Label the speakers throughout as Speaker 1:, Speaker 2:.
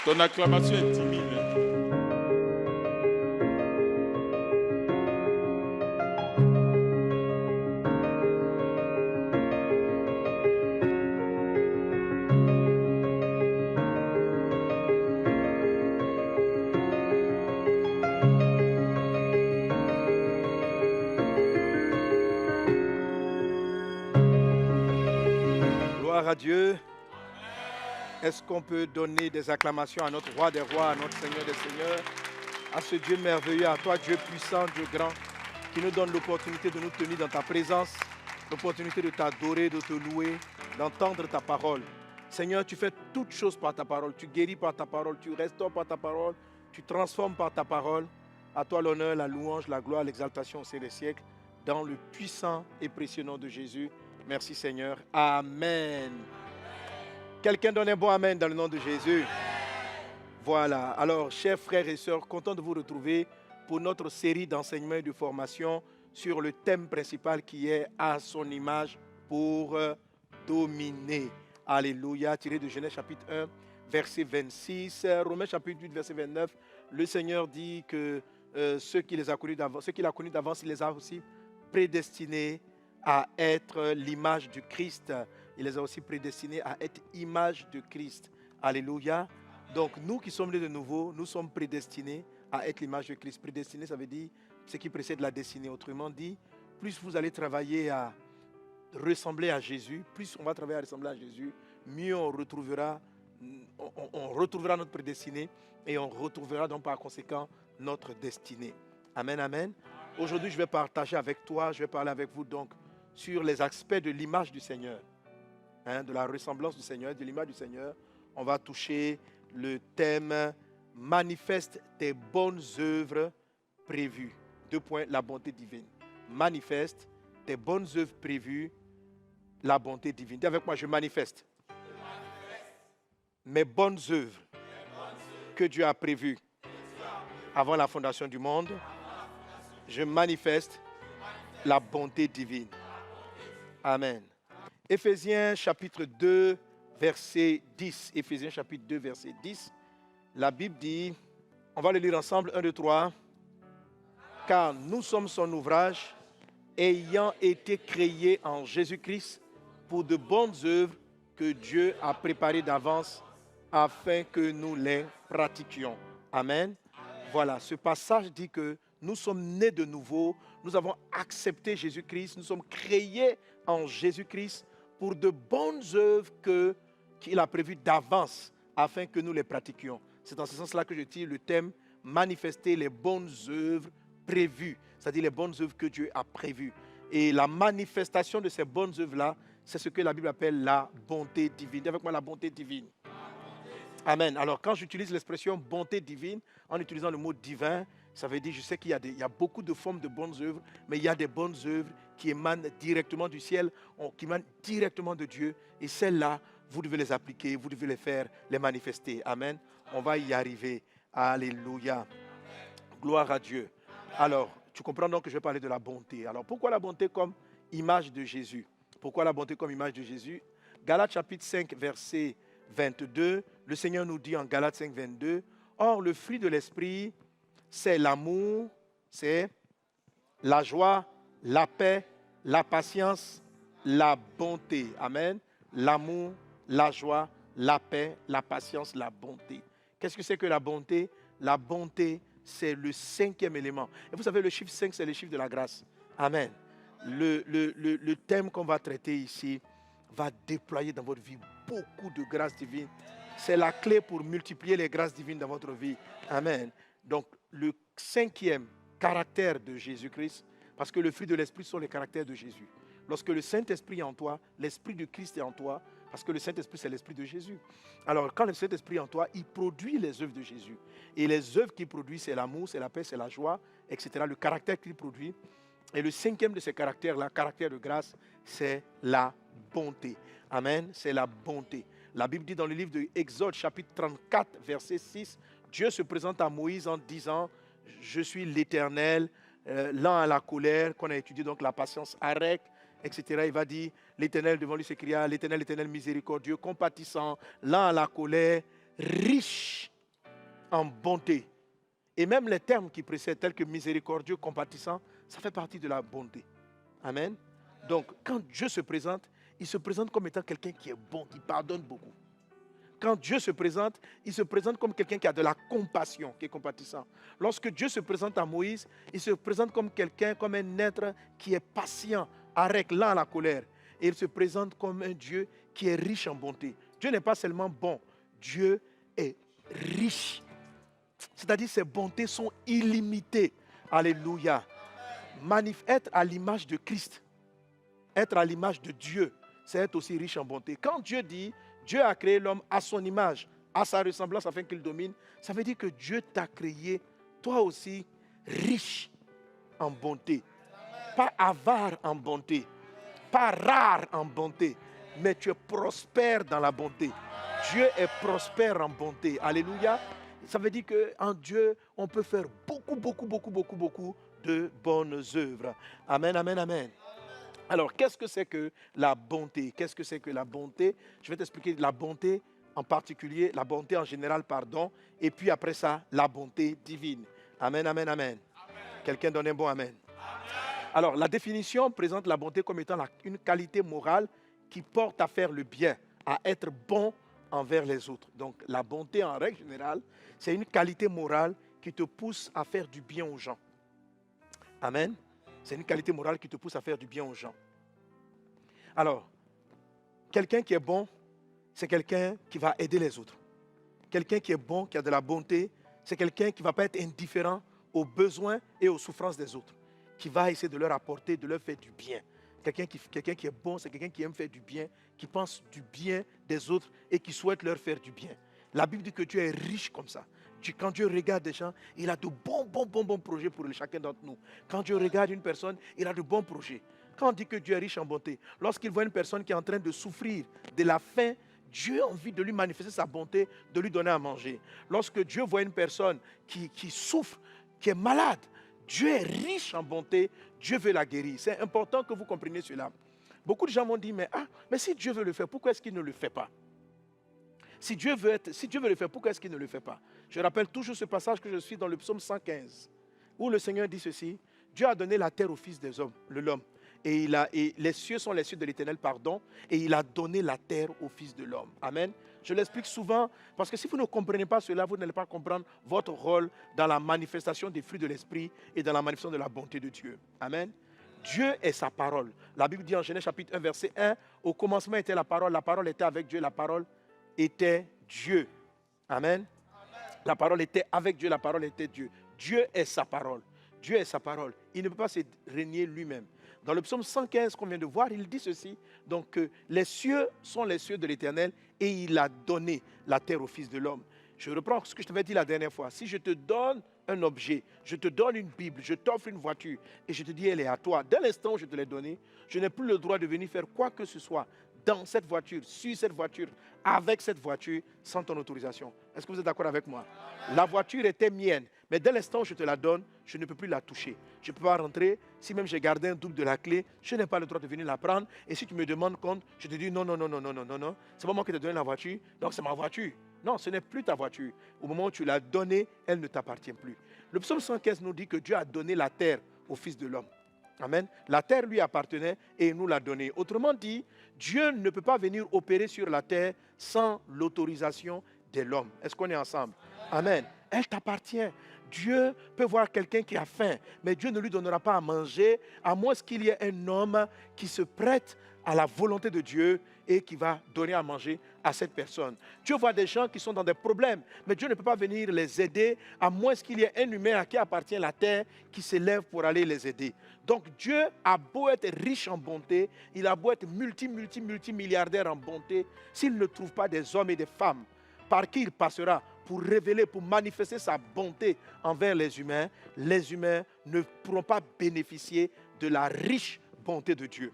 Speaker 1: Ton acclamation est timide.
Speaker 2: Gloire à Dieu. Est-ce qu'on peut donner des acclamations à notre roi des rois, à notre Seigneur des seigneurs, à ce Dieu merveilleux, à toi Dieu puissant, Dieu grand, qui nous donne l'opportunité de nous tenir dans ta présence, l'opportunité de t'adorer, de te louer, d'entendre ta parole. Seigneur, tu fais toutes choses par ta parole, tu guéris par ta parole, tu restaures par ta parole, tu transformes par ta parole. À toi l'honneur, la louange, la gloire, l'exaltation au sein des siècles, dans le puissant et précieux nom de Jésus. Merci Seigneur. Amen. Quelqu'un donne un bon amen dans le nom de Jésus. Voilà. Alors, chers frères et sœurs, content de vous retrouver pour notre série d'enseignements et de formation sur le thème principal qui est à son image pour dominer. Alléluia. Tiré de Genèse chapitre 1, verset 26. Romains chapitre 8, verset 29. Le Seigneur dit que ceux qu'il a connus d'avance, il les a aussi prédestinés à être l'image du Christ. Il les a aussi prédestinés à être image de Christ. Alléluia. Donc nous qui sommes nés de nouveau, nous sommes prédestinés à être l'image de Christ. Prédestiné, ça veut dire ce qui précède la destinée. Autrement dit, plus vous allez travailler à ressembler à Jésus, plus on va travailler à ressembler à Jésus, mieux on retrouvera notre prédestiné et on retrouvera donc par conséquent notre destinée. Amen, amen. Aujourd'hui, je vais partager avec toi, je vais parler avec vous donc sur les aspects de l'image du Seigneur, de la ressemblance du Seigneur, de l'image du Seigneur. On va toucher le thème « Manifeste tes bonnes œuvres prévues ». 2 points, la bonté divine. Manifeste tes bonnes œuvres prévues, la bonté divine. Dis avec moi, je manifeste mes bonnes œuvres que Dieu a prévues avant la fondation du monde. Je manifeste la bonté divine. Amen. Éphésiens chapitre 2, verset 10. Éphésiens chapitre 2, verset 10. La Bible dit, on va le lire ensemble, 1, 2, 3. Car nous sommes son ouvrage, ayant été créés en Jésus-Christ pour de bonnes œuvres que Dieu a préparées d'avance afin que nous les pratiquions. Amen. Voilà, ce passage dit que nous sommes nés de nouveau, nous avons accepté Jésus-Christ, nous sommes créés en Jésus-Christ pour de bonnes œuvres qu'il a prévues d'avance afin que nous les pratiquions. C'est dans ce sens-là que je tire le thème « Manifester les bonnes œuvres prévues », c'est-à-dire les bonnes œuvres que Dieu a prévues. Et la manifestation de ces bonnes œuvres-là, c'est ce que la Bible appelle la bonté divine. Dis avec moi la bonté divine. Amen. Alors, quand j'utilise l'expression bonté divine, en utilisant le mot divin, ça veut dire, je sais qu'il y a beaucoup de formes de bonnes œuvres, mais il y a des bonnes œuvres qui émanent directement du ciel, qui émanent directement de Dieu. Et celles-là, vous devez les appliquer, vous devez les faire, les manifester. Amen. On va y arriver. Alléluia. Gloire à Dieu. Alors, tu comprends donc que je vais parler de la bonté. Alors, pourquoi la bonté comme image de Jésus? Pourquoi la bonté comme image de Jésus? Galates chapitre 5, verset 22, le Seigneur nous dit en Galates 5, 22, « Or, le fruit de l'esprit, c'est l'amour, c'est la joie, la paix, la patience, la bonté. » Amen. L'amour, la joie, la paix, la patience, la bonté. Qu'est-ce que c'est que la bonté? La bonté, c'est le 5e élément. Et vous savez, le chiffre 5, c'est le chiffre de la grâce. Amen. Le thème qu'on va traiter ici va déployer dans votre vie beaucoup de grâces divines. C'est la clé pour multiplier les grâces divines dans votre vie. Amen. Donc, le 5e caractère de Jésus-Christ, parce que le fruit de l'Esprit sont les caractères de Jésus. Lorsque le Saint-Esprit est en toi, l'Esprit de Christ est en toi, parce que le Saint-Esprit, c'est l'Esprit de Jésus. Alors, quand le Saint-Esprit est en toi, il produit les œuvres de Jésus. Et les œuvres qu'il produit, c'est l'amour, c'est la paix, c'est la joie, etc. Le caractère qu'il produit. Et le 5e de ces caractères-là, caractère de grâce, c'est la bonté. Amen, c'est la bonté. La Bible dit dans le livre de Exode, chapitre 34, verset 6, Dieu se présente à Moïse en disant, « Je suis l'Éternel, lent à la colère », qu'on a étudié donc la patience, arrête, etc. Il va dire, l'Éternel devant lui s'écria, l'Éternel, l'Éternel miséricordieux, compatissant, lent à la colère, riche en bonté. Et même les termes qui précèdent, tels que miséricordieux, compatissant, ça fait partie de la bonté. Amen. Donc, quand Dieu se présente, il se présente comme étant quelqu'un qui est bon, qui pardonne beaucoup. Quand Dieu se présente, il se présente comme quelqu'un qui a de la compassion, qui est compatissant. Lorsque Dieu se présente à Moïse, il se présente comme quelqu'un, comme un être qui est patient, arrête, lent à la colère. Et il se présente comme un Dieu qui est riche en bonté. Dieu n'est pas seulement bon, Dieu est riche. C'est-à-dire que ses bontés sont illimitées. Alléluia. Être à l'image de Christ, être à l'image de Dieu, c'est être aussi riche en bonté. Quand Dieu dit, Dieu a créé l'homme à son image, à sa ressemblance afin qu'il domine, ça veut dire que Dieu t'a créé, toi aussi, riche en bonté. Pas avare en bonté, pas rare en bonté, mais tu es prospère dans la bonté. Dieu est prospère en bonté. Alléluia. Ça veut dire qu'en Dieu, on peut faire beaucoup de bonnes œuvres. Amen, amen, amen. Alors, qu'est-ce que c'est que la bonté? Qu'est-ce que c'est que la bonté? Je vais t'expliquer la bonté en particulier, la bonté en général, pardon, et puis après ça, la bonté divine. Amen, amen, amen. Quelqu'un donne un bon amen. Alors, la définition présente la bonté comme étant une qualité morale qui porte à faire le bien, à être bon envers les autres. Donc, la bonté en règle générale, c'est une qualité morale qui te pousse à faire du bien aux gens. Amen. C'est une qualité morale qui te pousse à faire du bien aux gens. Alors, quelqu'un qui est bon, c'est quelqu'un qui va aider les autres. Quelqu'un qui est bon, qui a de la bonté, c'est quelqu'un qui ne va pas être indifférent aux besoins et aux souffrances des autres, qui va essayer de leur apporter, de leur faire du bien. Quelqu'un qui est bon, c'est quelqu'un qui aime faire du bien, qui pense du bien des autres et qui souhaite leur faire du bien. La Bible dit que Dieu est riche comme ça. Quand Dieu regarde des gens, il a de bons projets pour chacun d'entre nous. Quand Dieu regarde une personne, il a de bons projets. Quand on dit que Dieu est riche en bonté, lorsqu'il voit une personne qui est en train de souffrir de la faim, Dieu a envie de lui manifester sa bonté, de lui donner à manger. Lorsque Dieu voit une personne qui souffre, qui est malade, Dieu est riche en bonté, Dieu veut la guérir. C'est important que vous compreniez cela. Beaucoup de gens m'ont dit, mais si Dieu veut le faire, pourquoi est-ce qu'il ne le fait pas? Si Dieu veut le faire, pourquoi est-ce qu'il ne le fait pas? Je rappelle toujours ce passage que je suis dans le psaume 115, où le Seigneur dit ceci, Dieu a donné la terre au Fils des hommes, l'homme. Et les cieux sont les cieux de l'Éternel, pardon, et il a donné la terre au Fils de l'homme. Amen. Je l'explique souvent, parce que si vous ne comprenez pas cela, vous n'allez pas comprendre votre rôle dans la manifestation des fruits de l'Esprit et dans la manifestation de la bonté de Dieu. Amen. Dieu est sa parole. La Bible dit en Genèse chapitre 1, verset 1, au commencement était la parole était avec Dieu, la parole était Dieu. Amen. La parole était avec Dieu, la parole était Dieu. Dieu est sa parole. Dieu est sa parole. Il ne peut pas se régner lui-même. Dans le psaume 115 qu'on vient de voir, il dit ceci. Donc, les cieux sont les cieux de l'Éternel et il a donné la terre au Fils de l'homme. Je reprends ce que je t'avais dit la dernière fois. Si je te donne un objet, je te donne une Bible, je t'offre une voiture et je te dis elle est à toi. Dès l'instant où je te l'ai donnée, je n'ai plus le droit de venir faire quoi que ce soit dans cette voiture, sur cette voiture, avec cette voiture, sans ton autorisation. Est-ce que vous êtes d'accord avec moi? La voiture était mienne, mais dès l'instant où je te la donne, je ne peux plus la toucher. Je ne peux pas rentrer. Si même j'ai gardé un double de la clé, je n'ai pas le droit de venir la prendre. Et si tu me demandes compte, je te dis non. C'est pas moi qui t'ai donné la voiture, donc c'est ma voiture. Non, ce n'est plus ta voiture. Au moment où tu l'as donnée, elle ne t'appartient plus. Le psaume 115 nous dit que Dieu a donné la terre au Fils de l'homme. Amen. La terre lui appartenait et il nous l'a donnée. Autrement dit, Dieu ne peut pas venir opérer sur la terre sans l'autorisation de l'homme. Est-ce qu'on est ensemble? Amen. Elle t'appartient. Dieu peut voir quelqu'un qui a faim, mais Dieu ne lui donnera pas à manger, à moins qu'il y ait un homme qui se prête à la volonté de Dieu et qui va donner à manger à cette personne. Dieu voit des gens qui sont dans des problèmes, mais Dieu ne peut pas venir les aider, à moins qu'il y ait un humain à qui appartient la terre qui s'élève pour aller les aider. Donc Dieu a beau être riche en bonté, il a beau être multimilliardaire en bonté, s'il ne trouve pas des hommes et des femmes par qui il passera pour révéler, pour manifester sa bonté envers les humains ne pourront pas bénéficier de la riche bonté de Dieu.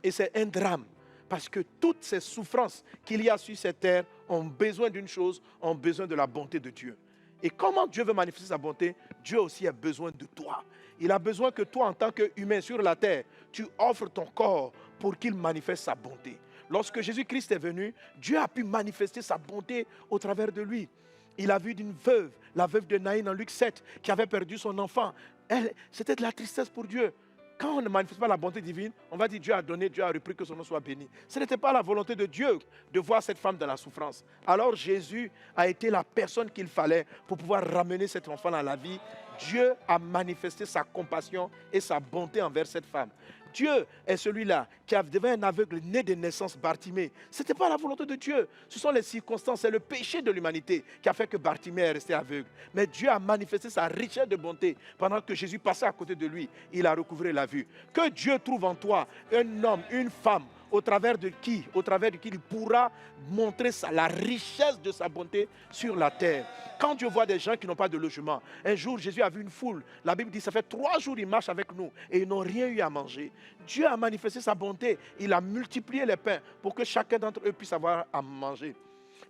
Speaker 2: Et c'est un drame, parce que toutes ces souffrances qu'il y a sur cette terre ont besoin d'une chose, ont besoin de la bonté de Dieu. Et comment Dieu veut manifester sa bonté? Dieu aussi a besoin de toi. Il a besoin que toi, en tant qu'humain sur la terre, tu offres ton corps pour qu'il manifeste sa bonté. Lorsque Jésus-Christ est venu, Dieu a pu manifester sa bonté au travers de lui. Il a vu une veuve, la veuve de Naïn en Luc 7, qui avait perdu son enfant. C'était de la tristesse pour Dieu. Quand on ne manifeste pas la bonté divine, on va dire Dieu a donné, Dieu a repris, que son nom soit béni. Ce n'était pas la volonté de Dieu de voir cette femme dans la souffrance. Alors Jésus a été la personne qu'il fallait pour pouvoir ramener cet enfant dans la vie. Dieu a manifesté sa compassion et sa bonté envers cette femme. Dieu est celui-là qui devait un aveugle né de naissance, Bartimée. Ce n'était pas la volonté de Dieu. Ce sont les circonstances, c'est le péché de l'humanité qui a fait que Bartimée est resté aveugle. Mais Dieu a manifesté sa richesse de bonté. Pendant que Jésus passait à côté de lui, il a recouvré la vue. Que Dieu trouve en toi un homme, une femme, au travers de qui il pourra montrer la richesse de sa bonté sur la terre. Quand Dieu voit des gens qui n'ont pas de logement, un jour Jésus a vu une foule, la Bible dit ça fait 3 jours ils marchent avec nous et ils n'ont rien eu à manger. Dieu a manifesté sa bonté, il a multiplié les pains pour que chacun d'entre eux puisse avoir à manger.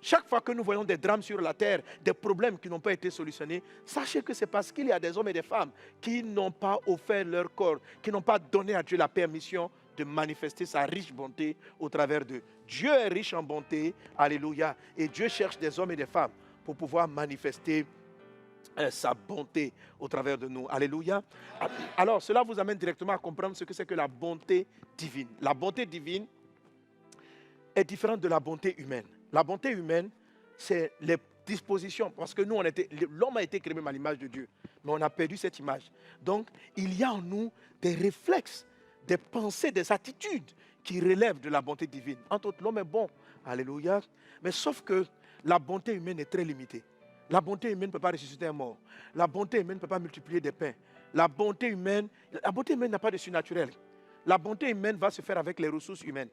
Speaker 2: Chaque fois que nous voyons des drames sur la terre, des problèmes qui n'ont pas été solutionnés, sachez que c'est parce qu'il y a des hommes et des femmes qui n'ont pas offert leur corps, qui n'ont pas donné à Dieu la permission de manifester sa riche bonté au travers d'eux. Dieu est riche en bonté, alléluia, et Dieu cherche des hommes et des femmes pour pouvoir manifester sa bonté au travers de nous, alléluia. Alors cela vous amène directement à comprendre ce que c'est que la bonté divine. La bonté divine est différente de la bonté humaine. La bonté humaine, c'est les dispositions, parce que nous, l'homme a été créé même à l'image de Dieu, mais on a perdu cette image. Donc, il y a en nous des réflexes, des pensées, des attitudes qui relèvent de la bonté divine. Entre autres, l'homme est bon, alléluia, mais sauf que la bonté humaine est très limitée. La bonté humaine ne peut pas ressusciter un mort. La bonté humaine ne peut pas multiplier des pains. La bonté humaine n'a pas de surnaturel. La bonté humaine va se faire avec les ressources humaines.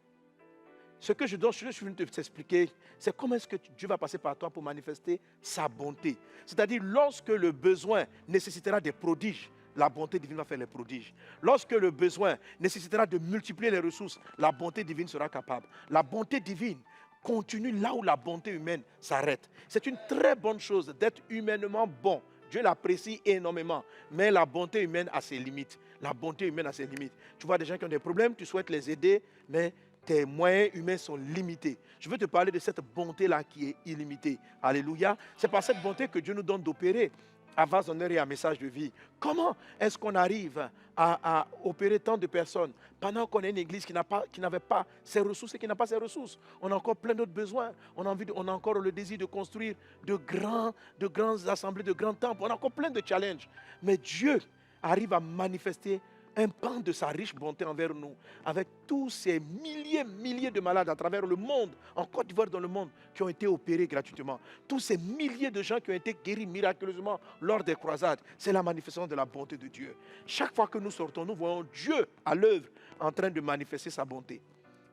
Speaker 2: Ce que je suis venu t'expliquer, c'est comment est-ce que Dieu va passer par toi pour manifester sa bonté. C'est-à-dire, lorsque le besoin nécessitera des prodiges, la bonté divine va faire les prodiges. Lorsque le besoin nécessitera de multiplier les ressources, la bonté divine sera capable. La bonté divine continue là où la bonté humaine s'arrête. C'est une très bonne chose d'être humainement bon. Dieu l'apprécie énormément, mais la bonté humaine a ses limites. La bonté humaine a ses limites. Tu vois des gens qui ont des problèmes, tu souhaites les aider, mais tes moyens humains sont limités. Je veux te parler de cette bonté-là qui est illimitée. Alléluia. C'est par cette bonté que Dieu nous donne d'opérer à Vase d'honneur et à Message de vie. Comment est-ce qu'on arrive à opérer tant de personnes pendant qu'on est une église qui n'avait pas ses ressources et qui n'a pas ses ressources? On a encore plein d'autres besoins. On a encore le désir de construire de grandes assemblées, de grands temples. On a encore plein de challenges. Mais Dieu arrive à manifester un pan de sa riche bonté envers nous, avec tous ces milliers de malades à travers le monde, en Côte d'Ivoire, dans le monde, qui ont été opérés gratuitement. Tous ces milliers de gens qui ont été guéris miraculeusement lors des croisades. C'est la manifestation de la bonté de Dieu. Chaque fois que nous sortons, nous voyons Dieu à l'œuvre en train de manifester sa bonté.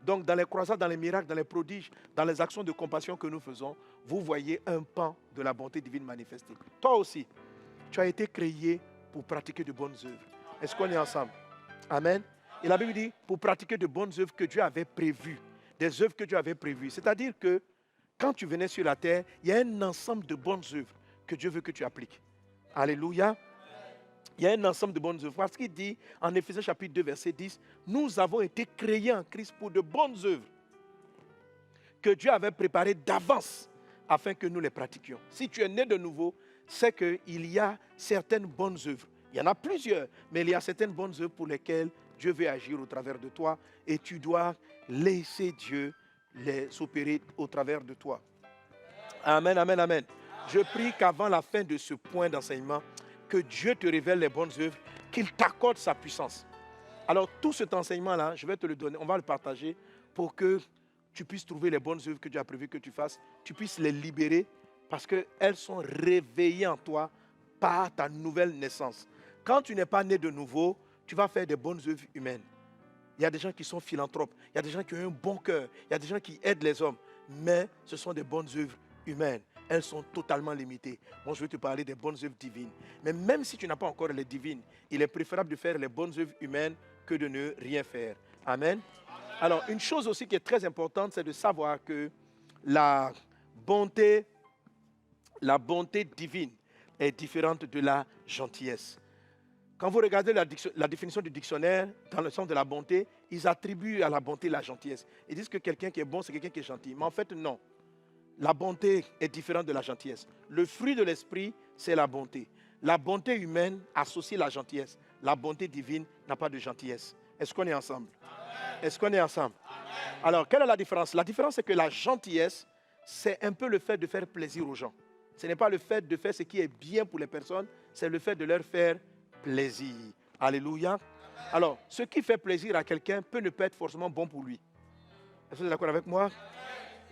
Speaker 2: Donc dans les croisades, dans les miracles, dans les prodiges, dans les actions de compassion que nous faisons, vous voyez un pan de la bonté divine manifestée. Toi aussi, tu as été créé pour pratiquer de bonnes œuvres. Est-ce qu'on est ensemble? Amen. Et la Bible dit, pour pratiquer de bonnes œuvres que Dieu avait prévues. Des œuvres que Dieu avait prévues. C'est-à-dire que quand tu venais sur la terre, il y a un ensemble de bonnes œuvres que Dieu veut que tu appliques. Alléluia. Il y a un ensemble de bonnes œuvres. Parce qu'il dit, en Éphésiens chapitre 2, verset 10, nous avons été créés en Christ pour de bonnes œuvres que Dieu avait préparées d'avance afin que nous les pratiquions. Si tu es né de nouveau, c'est qu'il y a certaines bonnes œuvres. Il y en a plusieurs, mais il y a certaines bonnes œuvres pour lesquelles Dieu veut agir au travers de toi et tu dois laisser Dieu les opérer au travers de toi. Amen, amen, amen. Je prie qu'avant la fin de ce point d'enseignement, que Dieu te révèle les bonnes œuvres, qu'il t'accorde sa puissance. Alors tout cet enseignement-là, je vais te le donner, on va le partager pour que tu puisses trouver les bonnes œuvres que Dieu a prévu que tu fasses, tu puisses les libérer parce qu'elles sont réveillées en toi par ta nouvelle naissance. Quand tu n'es pas né de nouveau, tu vas faire des bonnes œuvres humaines. Il y a des gens qui sont philanthropes, il y a des gens qui ont un bon cœur, il y a des gens qui aident les hommes, mais ce sont des bonnes œuvres humaines. Elles sont totalement limitées. Moi, je vais te parler des bonnes œuvres divines. Mais même si tu n'as pas encore les divines, il est préférable de faire les bonnes œuvres humaines que de ne rien faire. Amen. Alors, une chose aussi qui est très importante, c'est de savoir que la bonté divine est différente de la gentillesse. Quand vous regardez la définition du dictionnaire, dans le sens de la bonté, ils attribuent à la bonté la gentillesse. Ils disent que quelqu'un qui est bon, c'est quelqu'un qui est gentil. Mais en fait, non. La bonté est différente de la gentillesse. Le fruit de l'esprit, c'est la bonté. La bonté humaine associe la gentillesse. La bonté divine n'a pas de gentillesse. Est-ce qu'on est ensemble? Est-ce qu'on est ensemble? Alors, quelle est la différence? La différence, c'est que la gentillesse, c'est un peu le fait de faire plaisir aux gens. Ce n'est pas le fait de faire ce qui est bien pour les personnes, c'est le fait de leur faire plaisir. Alléluia. Alors, ce qui fait plaisir à quelqu'un peut ne pas être forcément bon pour lui. Est-ce que vous êtes d'accord avec moi?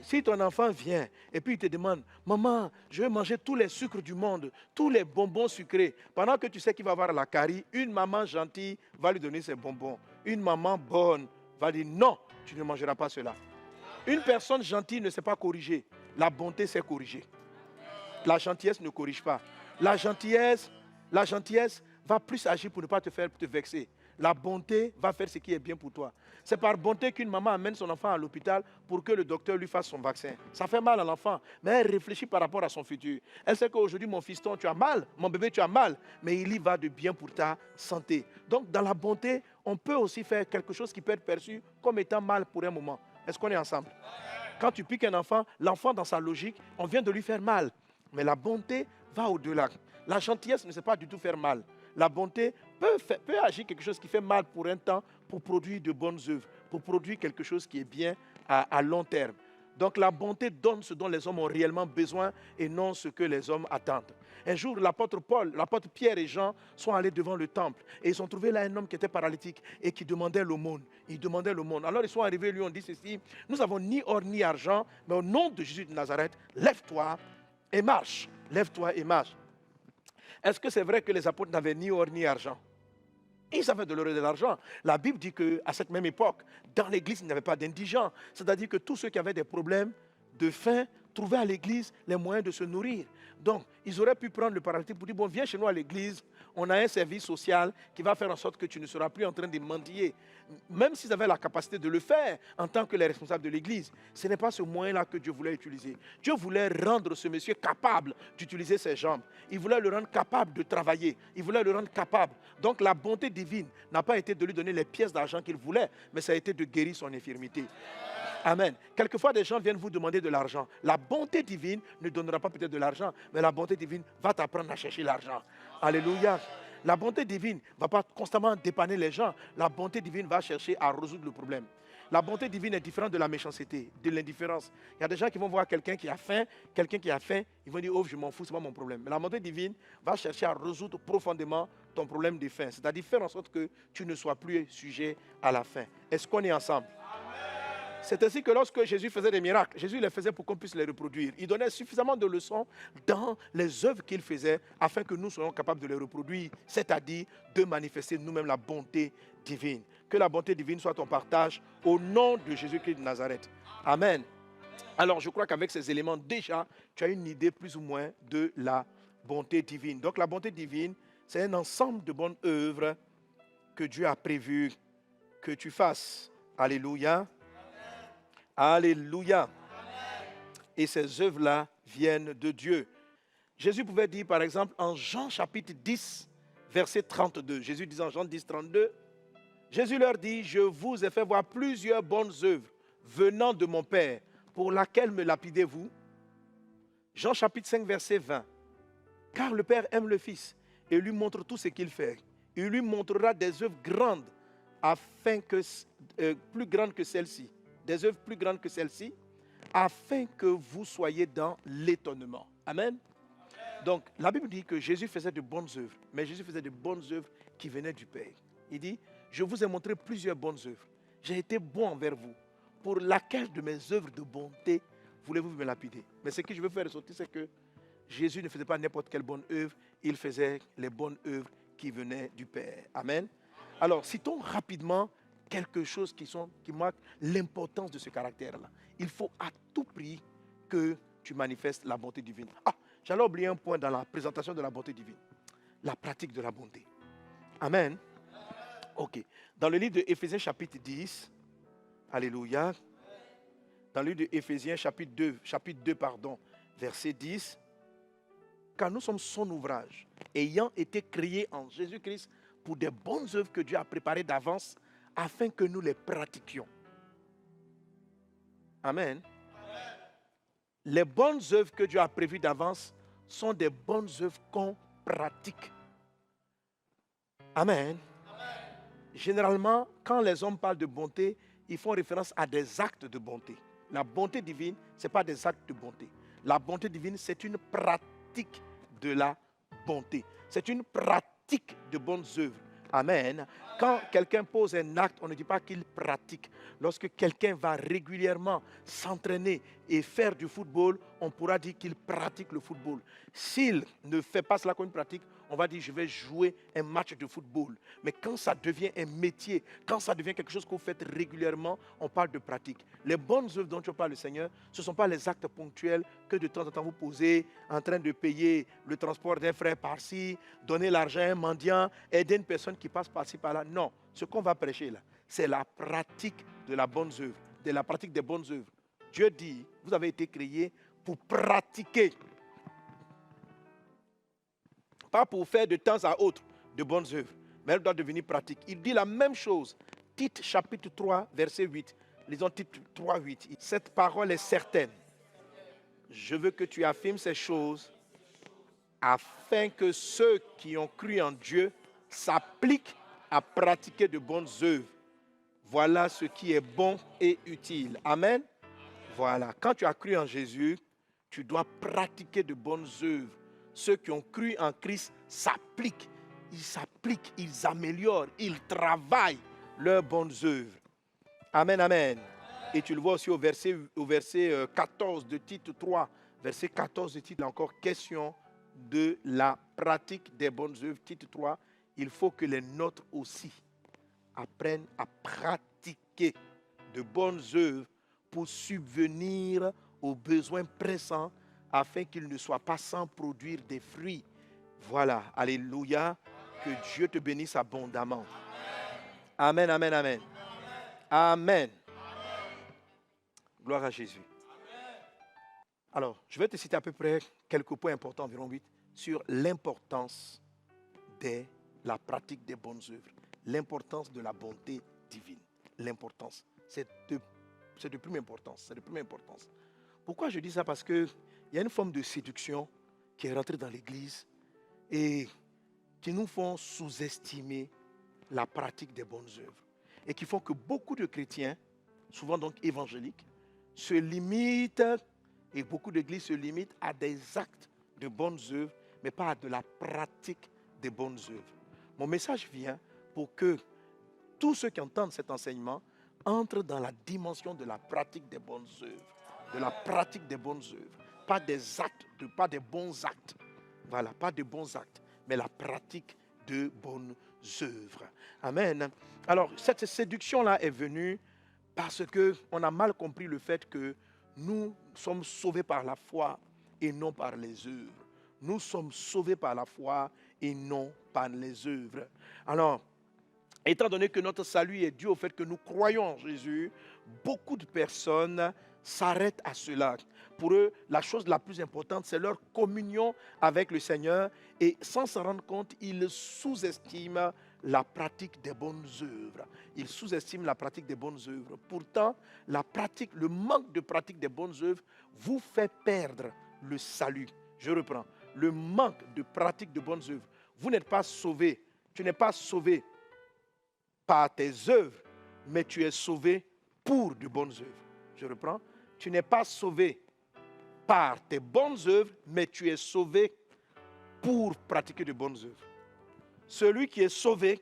Speaker 2: Si ton enfant vient et puis il te demande, maman, je vais manger tous les sucres du monde, tous les bonbons sucrés, pendant que tu sais qu'il va avoir la carie, une maman gentille va lui donner ses bonbons. Une maman bonne va dire, non, tu ne mangeras pas cela. Une personne gentille ne sait pas corriger. La bonté sait corriger. La gentillesse ne corrige pas. La gentillesse va plus agir pour ne pas te faire te vexer. La bonté va faire ce qui est bien pour toi. C'est par bonté qu'une maman amène son enfant à l'hôpital pour que le docteur lui fasse son vaccin. Ça fait mal à l'enfant, mais elle réfléchit par rapport à son futur. Elle sait qu'aujourd'hui, mon fiston, tu as mal, mon bébé, tu as mal, mais il y va de bien pour ta santé. Donc, dans la bonté, on peut aussi faire quelque chose qui peut être perçu comme étant mal pour un moment. Est-ce qu'on est ensemble? Quand tu piques un enfant, l'enfant, dans sa logique, on vient de lui faire mal. Mais la bonté va au-delà. La gentillesse ne sait pas du tout faire mal. La bonté peut agir quelque chose qui fait mal pour un temps pour produire de bonnes œuvres, pour produire quelque chose qui est bien à long terme. Donc la bonté donne ce dont les hommes ont réellement besoin et non ce que les hommes attendent. Un jour, l'apôtre Pierre et Jean sont allés devant le temple et ils ont trouvé là un homme qui était paralytique et qui demandait l'aumône. Il demandait l'aumône. Alors ils sont arrivés et lui ont dit ceci, nous n'avons ni or ni argent, mais au nom de Jésus de Nazareth, lève-toi et marche. Lève-toi et marche. Est-ce que c'est vrai que les apôtres n'avaient ni or ni argent? Ils avaient de l'or et de l'argent. La Bible dit qu'à cette même époque, dans l'église, il n'y avait pas d'indigents. C'est-à-dire que tous ceux qui avaient des problèmes de faim trouvaient à l'église les moyens de se nourrir. Donc, ils auraient pu prendre le paralytique pour dire, bon, viens chez nous à l'église, on a un service social qui va faire en sorte que tu ne seras plus en train de mendier. Même s'ils avaient la capacité de le faire en tant que les responsables de l'église, ce n'est pas ce moyen-là que Dieu voulait utiliser. Dieu voulait rendre ce monsieur capable d'utiliser ses jambes. Il voulait le rendre capable de travailler. Il voulait le rendre capable. Donc la bonté divine n'a pas été de lui donner les pièces d'argent qu'il voulait, mais ça a été de guérir son infirmité. Amen. Quelquefois, des gens viennent vous demander de l'argent. La bonté divine ne donnera pas peut-être de l'argent, mais la bonté divine va t'apprendre à chercher l'argent. Alléluia. La bonté divine ne va pas constamment dépanner les gens. La bonté divine va chercher à résoudre le problème. La bonté divine est différente de la méchanceté, de l'indifférence. Il y a des gens qui vont voir quelqu'un qui a faim, ils vont dire, oh, je m'en fous, ce n'est pas mon problème. Mais la bonté divine va chercher à résoudre profondément ton problème de faim. C'est-à-dire faire en sorte que tu ne sois plus sujet à la faim. Est-ce qu'on est ensemble? C'est ainsi que lorsque Jésus faisait des miracles, Jésus les faisait pour qu'on puisse les reproduire. Il donnait suffisamment de leçons dans les œuvres qu'il faisait afin que nous soyons capables de les reproduire, c'est-à-dire de manifester nous-mêmes la bonté divine. Que la bonté divine soit ton partage au nom de Jésus-Christ de Nazareth. Amen. Alors je crois qu'avec ces éléments, déjà, tu as une idée plus ou moins de la bonté divine. Donc la bonté divine, c'est un ensemble de bonnes œuvres que Dieu a prévu que tu fasses. Alléluia. Alléluia. Et ces œuvres-là viennent de Dieu. Jésus pouvait dire, par exemple, en Jean chapitre 10, verset 32. Jésus disait en Jean 10, 32, Jésus leur dit, je vous ai fait voir plusieurs bonnes œuvres venant de mon Père, pour laquelle me lapidez-vous? Jean chapitre 5, verset 20. Car le Père aime le Fils et lui montre tout ce qu'il fait. Il lui montrera des œuvres grandes, plus grandes que celles-ci. Des œuvres plus grandes que celles-ci, afin que vous soyez dans l'étonnement. Amen. Donc, la Bible dit que Jésus faisait de bonnes œuvres, mais Jésus faisait de bonnes œuvres qui venaient du Père. Il dit, je vous ai montré plusieurs bonnes œuvres. J'ai été bon envers vous. Pour laquelle de mes œuvres de bonté voulez-vous me lapider? Mais ce que je veux faire ressortir, c'est que Jésus ne faisait pas n'importe quelle bonne œuvre, il faisait les bonnes œuvres qui venaient du Père. Amen. Alors, citons rapidement quelque chose qui marque l'importance de ce caractère-là. Il faut à tout prix que tu manifestes la bonté divine. Ah, j'allais oublier un point dans la présentation de la bonté divine. La pratique de la bonté. Amen. Ok. Dans le livre de Éphésiens chapitre 10, alléluia. Dans le livre de Éphésiens chapitre 2, verset 10. Car nous sommes son ouvrage, ayant été créés en Jésus-Christ pour des bonnes œuvres que Dieu a préparées d'avance, afin que nous les pratiquions. Amen. Les bonnes œuvres que Dieu a prévues d'avance sont des bonnes œuvres qu'on pratique. Amen. Généralement, quand les hommes parlent de bonté, ils font référence à des actes de bonté. La bonté divine, ce n'est pas des actes de bonté. La bonté divine, c'est une pratique de la bonté. C'est une pratique de bonnes œuvres. Amen. Quand quelqu'un pose un acte, on ne dit pas qu'il pratique. Lorsque quelqu'un va régulièrement s'entraîner et faire du football, on pourra dire qu'il pratique le football. S'il ne fait pas cela comme une pratique, on va dire je vais jouer un match de football. Mais quand ça devient un métier, quand ça devient quelque chose que vous faites régulièrement, on parle de pratique. Les bonnes œuvres dont tu parles, le Seigneur, ce ne sont pas les actes ponctuels que de temps en temps vous posez en train de payer le transport d'un frère par-ci, donner l'argent à un mendiant, aider une personne qui passe par-ci, par-là. Non, ce qu'on va prêcher là, c'est la pratique de la bonne œuvre, de la pratique des bonnes œuvres. Dieu dit, vous avez été créés pour pratiquer. Pas pour faire de temps à autre de bonnes œuvres, mais elle doit devenir pratique. Il dit la même chose. Tite chapitre 3, verset 8. Lisons Tite 3, 8. Cette parole est certaine. Je veux que tu affirmes ces choses afin que ceux qui ont cru en Dieu s'appliquent à pratiquer de bonnes œuvres. Voilà ce qui est bon et utile. Amen. Voilà. Quand tu as cru en Jésus, tu dois pratiquer de bonnes œuvres. Ceux qui ont cru en Christ s'appliquent, ils améliorent, ils travaillent leurs bonnes œuvres. Amen, amen. Et tu le vois aussi au verset 14 de Tite 3. Verset 14 de Tite, là encore, question de la pratique des bonnes œuvres. Tite 3, il faut que les nôtres aussi apprennent à pratiquer de bonnes œuvres pour subvenir aux besoins pressants afin qu'ils ne soient pas sans produire des fruits. Voilà, alléluia, que Dieu te bénisse abondamment. Amen, amen, amen. Amen. Gloire à Jésus. Alors, je vais te citer à peu près quelques points importants, environ 8, sur l'importance de la pratique des bonnes œuvres, l'importance de la bonté divine. L'importance, c'est de prime importance. Pourquoi je dis ça? Parce qu'il y a une forme de séduction qui est rentrée dans l'Église et qui nous font sous-estimer la pratique des bonnes œuvres. Et qui font que beaucoup de chrétiens, souvent donc évangéliques, se limitent, et beaucoup d'églises se limitent à des actes de bonnes œuvres, mais pas à de la pratique des bonnes œuvres. Mon message vient pour que tous ceux qui entendent cet enseignement entrent dans la dimension de la pratique des bonnes œuvres. De la pratique des bonnes œuvres. Pas des actes, pas des bons actes. Voilà, pas de bons actes, mais la pratique de bonnes œuvres. Amen. Alors, cette séduction-là est venue parce qu'on a mal compris le fait que nous sommes sauvés par la foi et non par les œuvres. Nous sommes sauvés par la foi et non par les œuvres. Alors, étant donné que notre salut est dû au fait que nous croyons en Jésus, beaucoup de personnes s'arrêtent à cela. Pour eux, la chose la plus importante, c'est leur communion avec le Seigneur. Et sans s'en rendre compte, ils sous-estiment la pratique des bonnes œuvres. Ils sous-estiment la pratique des bonnes œuvres. Pourtant, le manque de pratique des bonnes œuvres vous fait perdre le salut. Je reprends. Le manque de pratique de bonnes œuvres. Vous n'êtes pas sauvé. Tu n'es pas sauvé par tes œuvres, mais tu es sauvé pour de bonnes œuvres. Je reprends. Tu n'es pas sauvé par tes bonnes œuvres, mais tu es sauvé pour pratiquer de bonnes œuvres. Celui qui est sauvé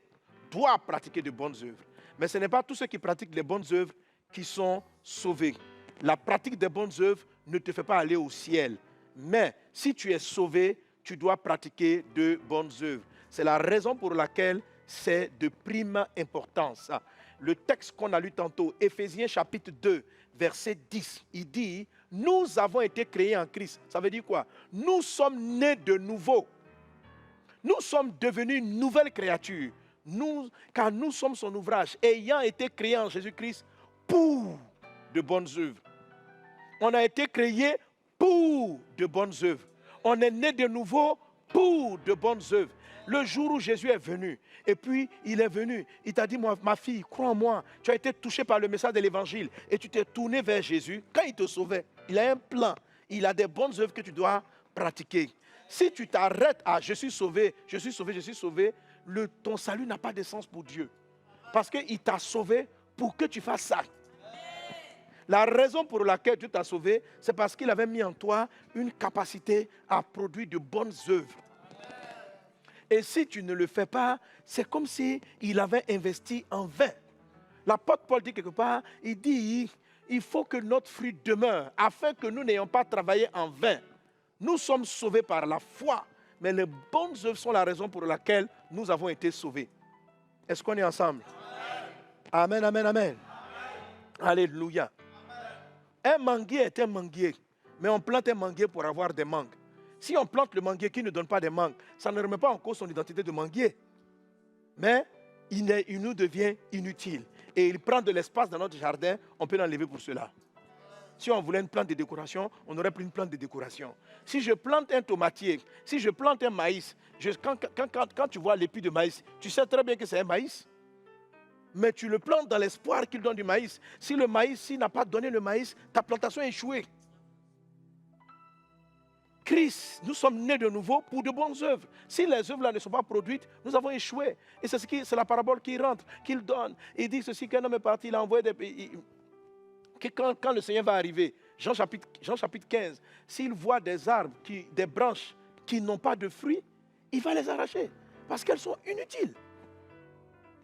Speaker 2: doit pratiquer de bonnes œuvres. Mais ce n'est pas tous ceux qui pratiquent les bonnes œuvres qui sont sauvés. La pratique des bonnes œuvres ne te fait pas aller au ciel. Mais si tu es sauvé, tu dois pratiquer de bonnes œuvres. C'est la raison pour laquelle c'est de prime importance. Le texte qu'on a lu tantôt, Éphésiens chapitre 2, verset 10, il dit, nous avons été créés en Christ. Ça veut dire quoi? Nous sommes nés de nouveau. Nous sommes devenus une nouvelle créature. Car nous sommes son ouvrage, ayant été créés en Jésus-Christ pour de bonnes œuvres. On a été créés pour de bonnes œuvres. On est né de nouveau pour de bonnes œuvres. Le jour où Jésus est venu, et puis il est venu, il t'a dit, ma fille, crois en moi, tu as été touché par le message de l'évangile, et tu t'es tourné vers Jésus. Quand il te sauvait, il a un plan. Il a des bonnes œuvres que tu dois pratiquer. Si tu t'arrêtes à je suis sauvé, je suis sauvé, je suis sauvé, ton salut n'a pas de sens pour Dieu. Parce qu'il t'a sauvé pour que tu fasses ça. La raison pour laquelle Dieu t'a sauvé, c'est parce qu'il avait mis en toi une capacité à produire de bonnes œuvres. Et si tu ne le fais pas, c'est comme s'il avait investi en vain. L'apôtre Paul dit quelque part, il dit, il faut que notre fruit demeure, afin que nous n'ayons pas travaillé en vain. Nous sommes sauvés par la foi, mais les bonnes œuvres sont la raison pour laquelle nous avons été sauvés. Est-ce qu'on est ensemble? Amen, amen, amen. Alléluia. Un manguier est un manguier, mais on plante un manguier pour avoir des mangues. Si on plante le manguier qui ne donne pas de mangues, ça ne remet pas en cause son identité de manguier. Mais il nous devient inutile. Et il prend de l'espace dans notre jardin, on peut l'enlever pour cela. Si on voulait une plante de décoration, on aurait pris une plante de décoration. Si je plante un tomatier, si je plante un maïs, quand tu vois l'épi de maïs, tu sais très bien que c'est un maïs. Mais tu le plantes dans l'espoir qu'il donne du maïs. Si le maïs, s'il n'a pas donné le maïs, ta plantation est échouée. Christ, nous sommes nés de nouveau pour de bonnes œuvres. Si les œuvres là ne sont pas produites, nous avons échoué. Et c'est la parabole qui rentre, qu'il donne. Il dit ceci, qu'un homme est parti, il a envoyé quand le Seigneur va arriver, Jean chapitre 15, s'il voit des arbres, des branches qui n'ont pas de fruits, il va les arracher parce qu'elles sont inutiles.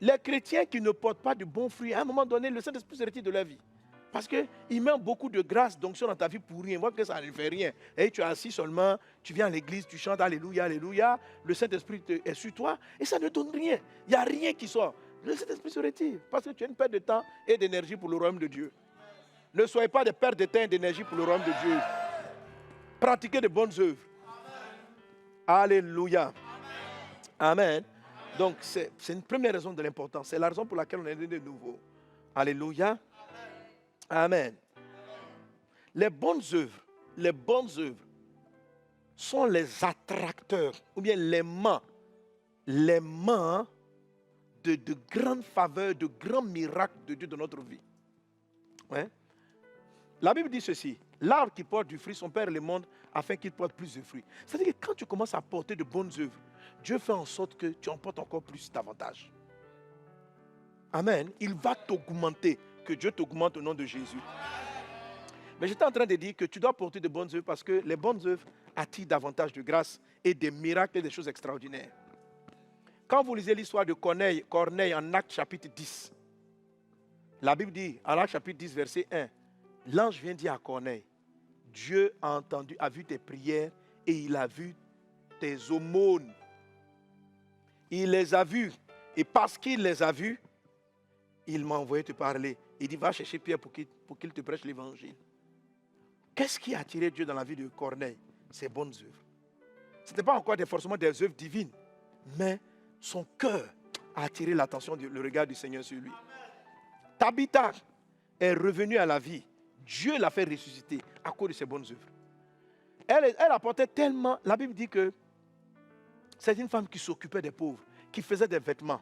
Speaker 2: Les chrétiens qui ne portent pas de bons fruits, à un moment donné, le Saint-Esprit se retire de leur vie. Parce qu'il met beaucoup de grâce, d'onction dans ta vie pour rien. Moi, que ça ne fait rien. Et tu es assis seulement, tu viens à l'église, tu chantes Alléluia, Alléluia. Le Saint-Esprit est sur toi et ça ne donne rien. Il n'y a rien qui sort. Le Saint-Esprit se retire parce que tu as une perte de temps et d'énergie pour le royaume de Dieu. Ne soyez pas des pertes de temps et d'énergie pour le royaume de Dieu. Pratiquez de bonnes œuvres. Alléluia. Amen. Donc, c'est une première raison de l'importance. C'est la raison pour laquelle on est né de nouveau. Alléluia. Amen. Les bonnes œuvres sont les attracteurs, ou bien les mains de grandes faveurs, de grands miracles de Dieu dans notre vie. Ouais. La Bible dit ceci, l'arbre qui porte du fruit, son Père le montre afin qu'il porte plus de fruits. C'est-à-dire que quand tu commences à porter de bonnes œuvres, Dieu fait en sorte que tu en portes encore plus davantage. Amen. Il va t'augmenter. Que Dieu t'augmente au nom de Jésus. Mais j'étais en train de dire que tu dois porter de bonnes œuvres parce que les bonnes œuvres attirent davantage de grâce et des miracles et des choses extraordinaires. Quand vous lisez l'histoire de Corneille en Actes chapitre 10, la Bible dit, en Actes chapitre 10, verset 1, l'ange vient dire à Corneille, Dieu a vu tes prières et il a vu tes aumônes. Il les a vues. Et parce qu'il les a vues, il m'a envoyé te parler. Il dit, va chercher Pierre pour qu'il te prêche l'évangile. Qu'est-ce qui a attiré Dieu dans la vie de Corneille? Ses bonnes œuvres. Ce n'était pas encore forcément des œuvres divines, mais son cœur a attiré l'attention, le regard du Seigneur sur lui. Tabitha est revenue à la vie. Dieu l'a fait ressusciter à cause de ses bonnes œuvres. Elle apportait tellement... La Bible dit que c'est une femme qui s'occupait des pauvres, qui faisait des vêtements.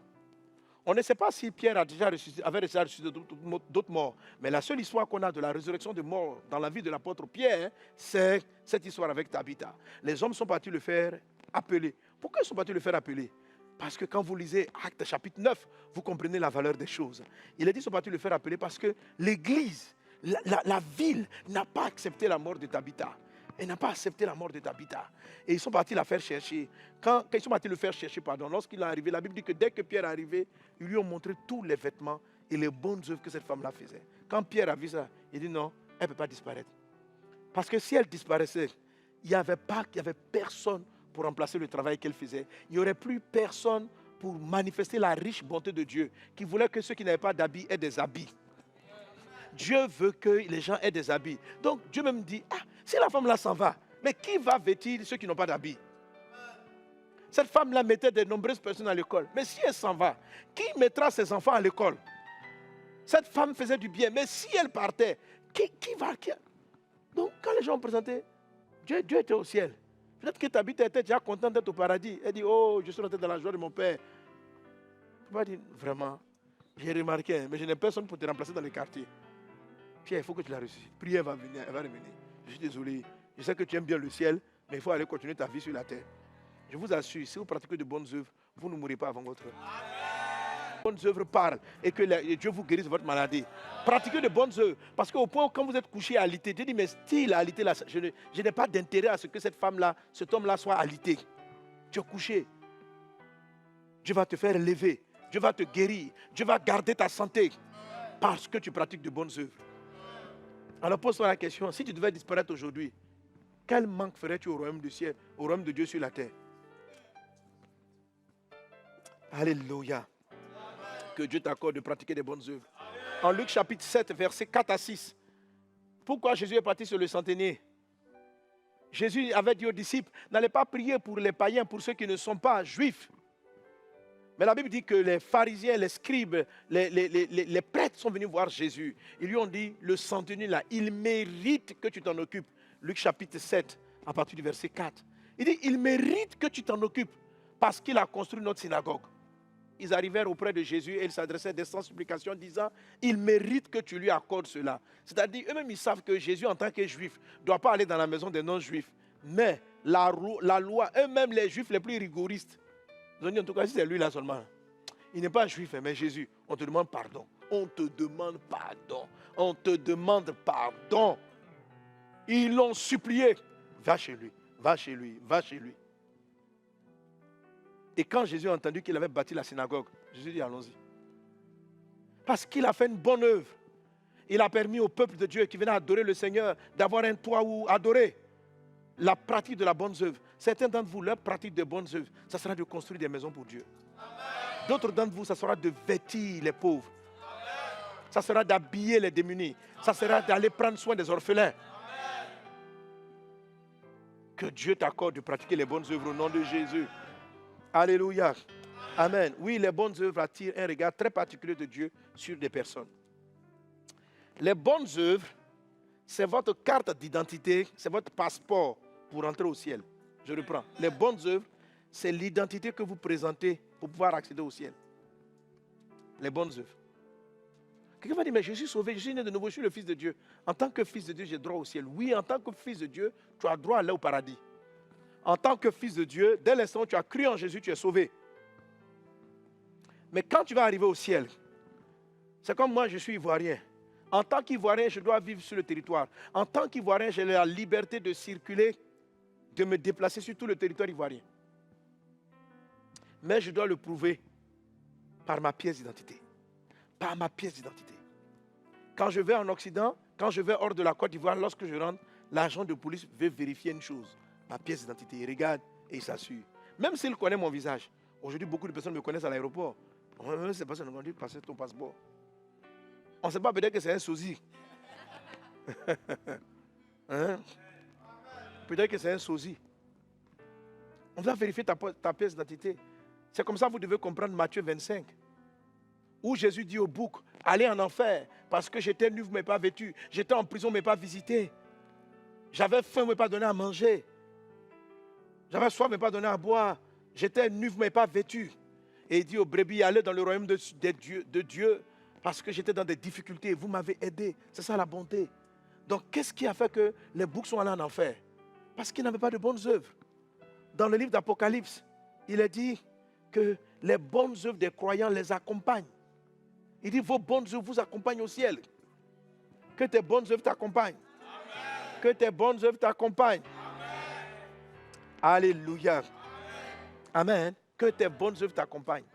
Speaker 2: On ne sait pas si Pierre avait déjà ressuscité d'autres morts. Mais la seule histoire qu'on a de la résurrection de morts dans la vie de l'apôtre Pierre, c'est cette histoire avec Tabitha. Les hommes sont partis le faire appeler. Pourquoi ils sont partis le faire appeler? Parce que quand vous lisez Actes chapitre 9, vous comprenez la valeur des choses. Il est dit qu'ils sont partis le faire appeler parce que l'église, la ville n'a pas accepté la mort de Tabitha. Elle n'a pas accepté la mort de Tabitha. Et ils sont partis la faire chercher. Quand ils sont partis le faire chercher, lorsqu'il est arrivé, la Bible dit que dès que Pierre est arrivé, ils lui ont montré tous les vêtements et les bonnes œuvres que cette femme-là faisait. Quand Pierre a vu ça, il dit non, elle ne peut pas disparaître. Parce que si elle disparaissait, il n'y avait personne pour remplacer le travail qu'elle faisait. Il n'y aurait plus personne pour manifester la riche bonté de Dieu, qui voulait que ceux qui n'avaient pas d'habits aient des habits. Dieu veut que les gens aient des habits. Donc Dieu même dit, si la femme là s'en va, mais qui va vêtir ceux qui n'ont pas d'habits? Cette femme-là mettait de nombreuses personnes à l'école. Mais si elle s'en va, qui mettra ses enfants à l'école? Cette femme faisait du bien, mais si elle partait, qui va? Donc quand les gens ont présenté, Dieu était au ciel. Peut-être que Tabitha était déjà contente d'être au paradis. Elle dit, oh, je suis rentré dans la joie de mon Père. Tu vas dire, vraiment, j'ai remarqué, mais je n'ai personne pour te remplacer dans le quartier. Pierre, il faut que tu la ressuscites. Prière va venir, elle va revenir. Je suis désolé, Je sais que tu aimes bien le ciel, mais il faut aller continuer ta vie sur la terre. Je vous assure, si vous pratiquez de bonnes œuvres, vous ne mourrez pas avant votre heure. Les bonnes œuvres parlent et que Dieu vous guérisse de votre maladie. Pratiquez de bonnes œuvres. Parce qu'au point où quand vous êtes couché à alité, Dieu dit, mais style à alité, là, je n'ai pas d'intérêt à ce que cette femme-là, cet homme-là soit alité. Tu es couché. Dieu va te faire lever. Dieu va te guérir. Dieu va garder ta santé. Parce que tu pratiques de bonnes œuvres. Alors pose-toi la question, si tu devais disparaître aujourd'hui, quel manque ferais-tu au royaume du ciel, au royaume de Dieu sur la terre? Alléluia. Que Dieu t'accorde de pratiquer des bonnes œuvres. En Luc chapitre 7, versets 4 à 6. Pourquoi Jésus est parti sur le centenier? Jésus avait dit aux disciples, n'allez pas prier pour les païens, pour ceux qui ne sont pas juifs. Mais la Bible dit que les pharisiens, les scribes, les prêtres sont venus voir Jésus. Ils lui ont dit, le centenier là, il mérite que tu t'en occupes. Luc chapitre 7, à partir du verset 4. Il dit, il mérite que tu t'en occupes parce qu'il a construit notre synagogue. Ils arrivèrent auprès de Jésus et ils s'adressaient des sans supplication disant, il mérite que tu lui accordes cela. C'est-à-dire, eux-mêmes, ils savent que Jésus, en tant que juif, ne doit pas aller dans la maison des non-juifs. Mais la loi, eux-mêmes, les juifs les plus rigoristes, ils ont dit, en tout cas, si c'est lui là seulement, il n'est pas juif, mais Jésus, on te demande pardon. On te demande pardon. On te demande pardon. Ils l'ont supplié. Va chez lui, va chez lui, va chez lui. Et quand Jésus a entendu qu'il avait bâti la synagogue, Jésus dit, allons-y. Parce qu'il a fait une bonne œuvre. Il a permis au peuple de Dieu qui venait adorer le Seigneur d'avoir un toit où adorer. La pratique de la bonne œuvre. Certains d'entre vous, leur pratique de bonnes œuvres, ça sera de construire des maisons pour Dieu. D'autres d'entre vous, ça sera de vêtir les pauvres. Ça sera d'habiller les démunis. Ça sera d'aller prendre soin des orphelins. Que Dieu t'accorde de pratiquer les bonnes œuvres au nom de Jésus. Alléluia. Amen. Oui, les bonnes œuvres attirent un regard très particulier de Dieu sur des personnes. Les bonnes œuvres, c'est votre carte d'identité, c'est votre passeport pour entrer au ciel. Je reprends. Les bonnes œuvres, c'est l'identité que vous présentez pour pouvoir accéder au ciel. Les bonnes œuvres. Quelqu'un va dire, mais je suis sauvé, je suis né de nouveau, je suis le fils de Dieu. En tant que fils de Dieu, j'ai droit au ciel. Oui, en tant que fils de Dieu, tu as droit à aller au paradis. En tant que fils de Dieu, dès l'instant où tu as cru en Jésus, tu es sauvé. Mais quand tu vas arriver au ciel, c'est comme moi, je suis ivoirien. En tant qu'Ivoirien, je dois vivre sur le territoire. En tant qu'Ivoirien, j'ai la liberté de circuler, de me déplacer sur tout le territoire ivoirien. Mais je dois le prouver par ma pièce d'identité. Par ma pièce d'identité. Quand je vais en Occident, quand je vais hors de la Côte d'Ivoire, lorsque je rentre, l'agent de police veut vérifier une chose. Ma pièce d'identité. Il regarde et il s'assure. Même s'il connaît mon visage. Aujourd'hui, beaucoup de personnes me connaissent à l'aéroport. C'est pas ça, on dit passer ton passeport. On ne sait pas peut-être que c'est un sosie. Hein? Peut-être que c'est un sosie. On doit vérifier ta pièce d'identité. C'est comme ça que vous devez comprendre Matthieu 25. Où Jésus dit au bouc, allez en enfer, parce que j'étais nu, vous ne m'avez pas vêtu. J'étais en prison, vous ne m'avez pas visité. J'avais faim, vous ne m'avez pas donné à manger. J'avais soif, vous ne m'avez pas donné à boire. J'étais nu, vous ne m'avez pas vêtu. Et il dit aux brebis, allez dans le royaume de Dieu, parce que j'étais dans des difficultés, vous m'avez aidé. C'est ça la bonté. Donc, qu'est-ce qui a fait que les boucs sont allés en enfer? Parce qu'ils n'avaient pas de bonnes œuvres. Dans le livre d'Apocalypse, il est dit que les bonnes œuvres des croyants les accompagnent. Il dit, vos bonnes œuvres vous accompagnent au ciel. Que tes bonnes œuvres t'accompagnent. Amen. Que tes bonnes œuvres t'accompagnent. Alléluia. Amen. Que tes bonnes œuvres t'accompagnent.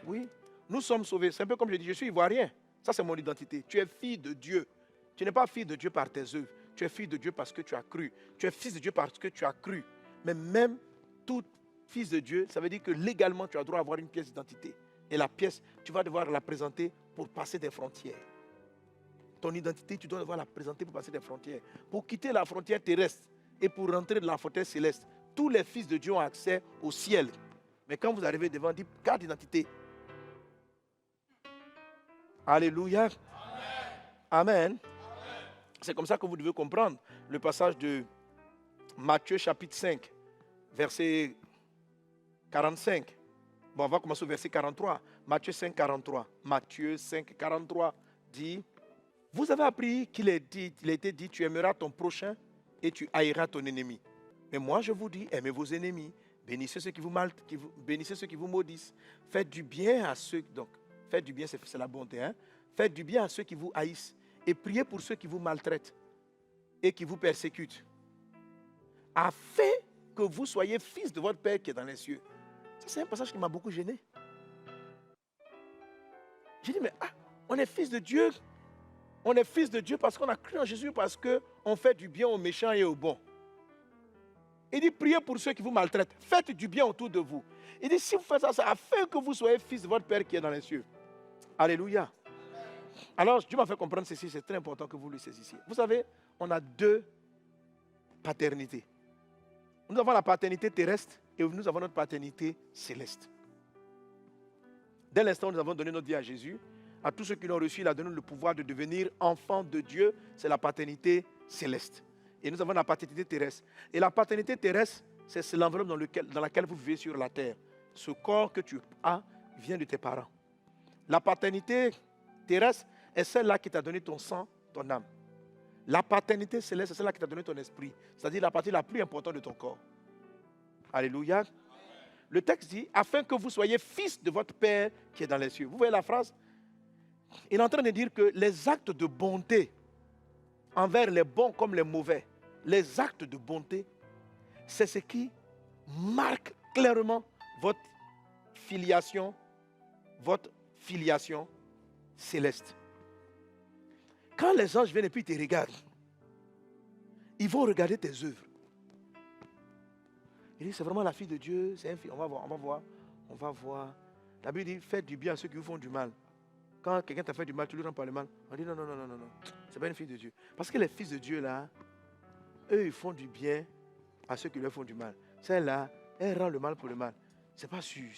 Speaker 2: Oui, nous sommes sauvés. C'est un peu comme je dis, je suis ivoirien. Ça, c'est mon identité. Tu es fille de Dieu. Tu n'es pas fille de Dieu par tes œuvres. Tu es fille de Dieu parce que tu as cru. Tu es fils de Dieu parce que tu as cru. Mais même tout fils de Dieu, ça veut dire que légalement, tu as droit à avoir une pièce d'identité. Et la pièce, tu vas devoir la présenter pour passer des frontières. Ton identité, tu dois devoir la présenter pour passer des frontières. Pour quitter la frontière terrestre et pour rentrer dans la frontière céleste, tous les fils de Dieu ont accès au ciel. Mais quand vous arrivez devant, dites carte d'identité. Alléluia. Amen. Amen. C'est comme ça que vous devez comprendre le passage de Matthieu chapitre 5, verset 45. Bon, on va commencer au verset 43. Matthieu 5, 43. Matthieu 5, 43 dit, vous avez appris qu'il a été dit, tu aimeras ton prochain et tu haïras ton ennemi. Mais moi, je vous dis, aimez vos ennemis, bénissez ceux bénissez ceux qui vous maudissent. Faites du bien à ceux... Donc, faites du bien, c'est la bonté. Hein? Faites du bien à ceux qui vous haïssent. Et priez pour ceux qui vous maltraitent et qui vous persécutent. Afin que vous soyez fils de votre Père qui est dans les cieux. Ça, c'est un passage qui m'a beaucoup gêné. J'ai dit, mais on est fils de Dieu. On est fils de Dieu parce qu'on a cru en Jésus, parce qu'on fait du bien aux méchants et aux bons. Il dit, priez pour ceux qui vous maltraitent. Faites du bien autour de vous. Il dit, si vous faites ça, c'est afin que vous soyez fils de votre Père qui est dans les cieux. Alléluia. Alors, Dieu m'a fait comprendre ceci, c'est très important que vous le saisissiez. Vous savez, on a deux paternités. Nous avons la paternité terrestre et nous avons notre paternité céleste. Dès l'instant où nous avons donné notre vie à Jésus, à tous ceux qui l'ont reçu, il a donné le pouvoir de devenir enfants de Dieu. C'est la paternité céleste. Et nous avons la paternité terrestre. Et la paternité terrestre, c'est l'enveloppe dans laquelle vous vivez sur la terre. Ce corps que tu as vient de tes parents. La paternité terrestre est celle-là qui t'a donné ton sang, ton âme. La paternité céleste, c'est celle-là qui t'a donné ton esprit. C'est-à-dire la partie la plus importante de ton corps. Alléluia. Le texte dit, afin que vous soyez fils de votre Père qui est dans les cieux. Vous voyez la phrase? Il est en train de dire que les actes de bonté envers les bons comme les mauvais, les actes de bonté, c'est ce qui marque clairement votre filiation céleste. Quand les anges viennent et puis te regardent, ils vont regarder tes œuvres. Ils disent, c'est vraiment la fille de Dieu, c'est un fils. On va voir. La Bible dit, faites du bien à ceux qui vous font du mal. Quand quelqu'un t'a fait du mal, tu lui rends pas le mal. On dit non. C'est pas une fille de Dieu. Parce que les fils de Dieu là, eux ils font du bien à ceux qui leur font du mal. Celle-là, elle rend le mal pour le mal. C'est pas sûr.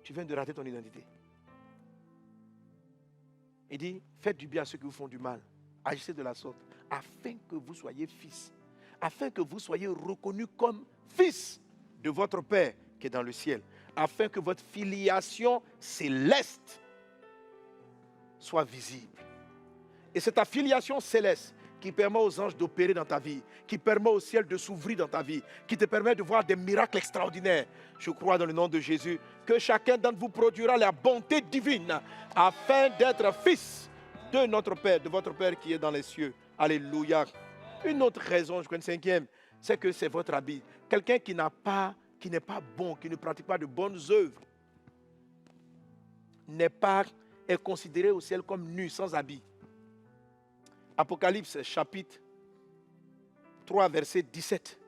Speaker 2: Tu viens de rater ton identité. Il dit, faites du bien à ceux qui vous font du mal. Agissez de la sorte, afin que vous soyez fils. Afin que vous soyez reconnus comme fils de votre Père qui est dans le ciel. Afin que votre filiation céleste soit visible. Et c'est ta filiation céleste qui permet aux anges d'opérer dans ta vie, qui permet au ciel de s'ouvrir dans ta vie, qui te permet de voir des miracles extraordinaires. Je crois dans le nom de Jésus que chacun d'entre vous produira la bonté divine afin d'être fils de notre Père, de votre Père qui est dans les cieux. Alléluia. Une autre raison, je crois une cinquième, c'est que c'est votre habit. Quelqu'un qui n'est pas bon, qui ne pratique pas de bonnes œuvres, est considéré au ciel comme nu, sans habit. Apocalypse chapitre 3, verset 17.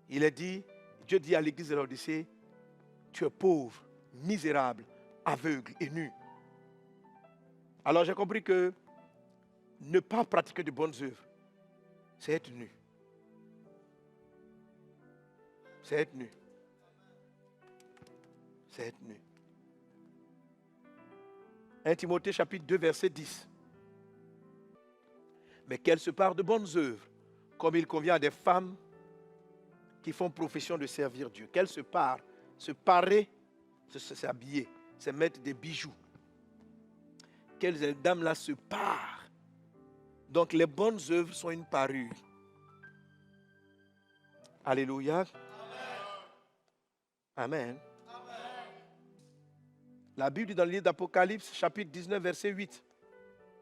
Speaker 2: Il est dit, Dieu dit à l'église de l'Odyssée, tu es pauvre, misérable, aveugle et nu. Alors j'ai compris que ne pas pratiquer de bonnes œuvres, c'est être nu. C'est être nu. C'est être nu. 1 Timothée chapitre 2, verset 10. Mais qu'elle se pare de bonnes œuvres, comme il convient à des femmes qui font profession de servir Dieu. Qu'elle se pare. Se parer, c'est s'habiller, c'est mettre des bijoux. Quelles dames-là se parent. Donc les bonnes œuvres sont une parure. Alléluia. Amen. La Bible dit dans le livre d'Apocalypse, chapitre 19, verset 8.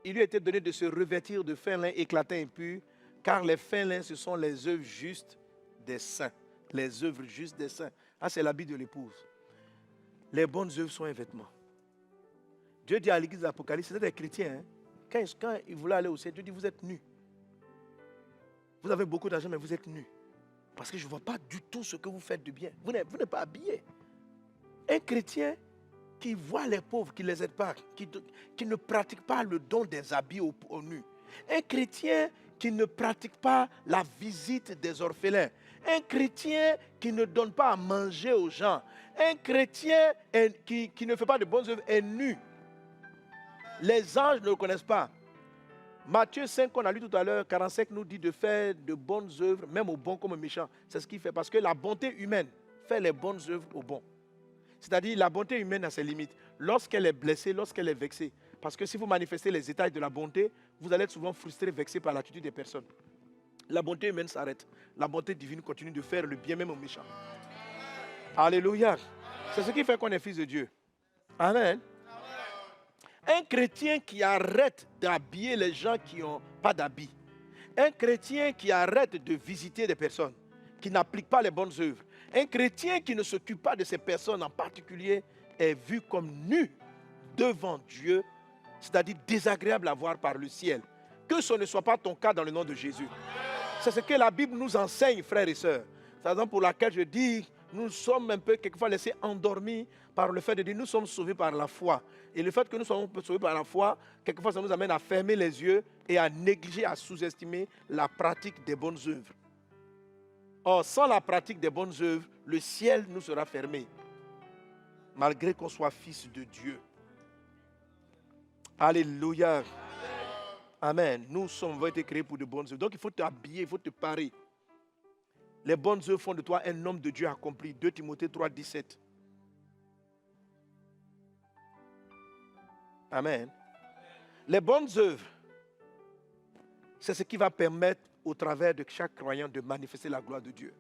Speaker 2: Il lui a été donné de se revêtir de fin lin éclatant et pur, car les fins lins, ce sont les œuvres justes des saints. Les œuvres justes des saints. Ah, c'est l'habit de l'épouse. Les bonnes œuvres sont un vêtement. Dieu dit à l'église d'Apocalypse, c'était des chrétiens. Quand ils voulaient aller au ciel, Dieu dit, vous êtes nus. Vous avez beaucoup d'argent, mais vous êtes nus. Parce que je ne vois pas du tout ce que vous faites de bien. Vous n'êtes pas habillés. Un chrétien qui voit les pauvres, qui ne les aide pas, qui ne pratique pas le don des habits aux nus. Un chrétien qui ne pratique pas la visite des orphelins. Un chrétien qui ne donne pas à manger aux gens. Un chrétien qui ne fait pas de bonnes œuvres est nu. Les anges ne le connaissent pas. Matthieu 5, qu'on a lu tout à l'heure, 45 nous dit de faire de bonnes œuvres, même aux bons comme aux méchants. C'est ce qu'il fait, parce que la bonté humaine fait les bonnes œuvres aux bons. C'est-à-dire la bonté humaine a ses limites. Lorsqu'elle est blessée, lorsqu'elle est vexée. Parce que si vous manifestez les états de la bonté, vous allez être souvent frustré, vexé par l'attitude des personnes. La bonté humaine s'arrête. La bonté divine continue de faire le bien même aux méchants. Alléluia. C'est ce qui fait qu'on est fils de Dieu. Amen. Un chrétien qui arrête d'habiller les gens qui n'ont pas d'habit. Un chrétien qui arrête de visiter des personnes, qui n'applique pas les bonnes œuvres. Un chrétien qui ne s'occupe pas de ces personnes en particulier est vu comme nu devant Dieu, c'est-à-dire désagréable à voir par le ciel. Que ce ne soit pas ton cas dans le nom de Jésus. C'est ce que la Bible nous enseigne, frères et sœurs. C'est la raison pour laquelle je dis, nous sommes un peu quelquefois laissés endormis par le fait de dire nous sommes sauvés par la foi. Et le fait que nous soyons sauvés par la foi, quelquefois ça nous amène à fermer les yeux et à négliger, à sous-estimer la pratique des bonnes œuvres. Or, sans la pratique des bonnes œuvres, le ciel nous sera fermé, malgré qu'on soit fils de Dieu. Alléluia. Amen. Nous avons été créés pour de bonnes œuvres. Donc il faut t'habiller, il faut te parer. Les bonnes œuvres font de toi un homme de Dieu accompli. 2 Timothée 3, 17. Amen. Les bonnes œuvres, c'est ce qui va permettre au travers de chaque croyant de manifester la gloire de Dieu.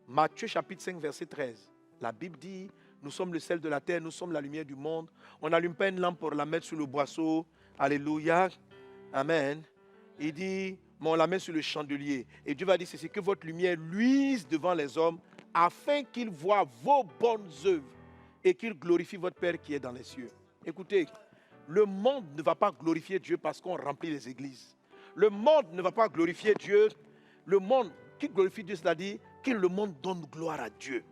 Speaker 2: Matthieu chapitre 5, verset 13. La Bible dit, nous sommes le sel de la terre, nous sommes la lumière du monde. On n'allume pas une lampe pour la mettre sur le boisseau. Alléluia. Amen. Il dit, mais on la met sur le chandelier. Et Dieu va dire, c'est que votre lumière luise devant les hommes, afin qu'ils voient vos bonnes œuvres et qu'ils glorifient votre Père qui est dans les cieux. Écoutez, le monde ne va pas glorifier Dieu parce qu'on remplit les églises. Le monde ne va pas glorifier Dieu. Le monde qui glorifie Dieu, c'est-à-dire que le monde donne gloire à Dieu.